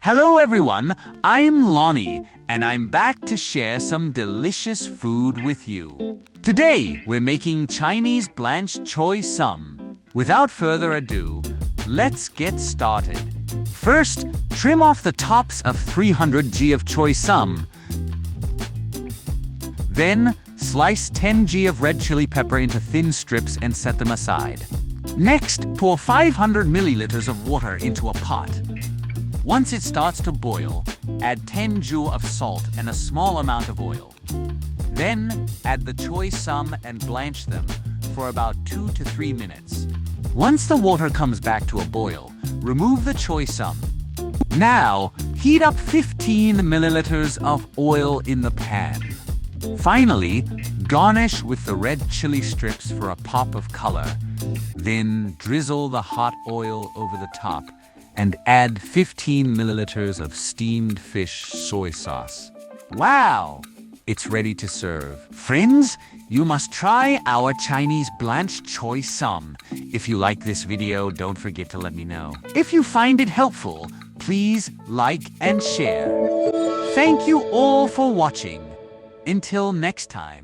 Hello everyone, I'm Lonnie, and I'm back to share some delicious food with you. Today, we're making Chinese Blanched Choy Sum. Without further ado, let's get started. First, trim off the tops of 300 g of choy sum. Then, slice 10 g of red chili pepper into thin strips and set them aside. Next, pour 500 milliliters of water into a pot. Once it starts to boil, add 10 joule of salt and a small amount of oil. Then, add the choy sum and blanch them for about 2 to 3 minutes. Once the water comes back to a boil, remove the choy sum. Now, heat up 15 milliliters of oil in the pan. Finally, garnish with the red chili strips for a pop of color. Then drizzle the hot oil over the top and add 15 milliliters of steamed fish soy sauce. Wow! It's ready to serve. Friends, you must try our Chinese Blanched Choy Sum. If you like this video, don't forget to let me know. If you find it helpful, please like and share. Thank you all for watching. Until next time.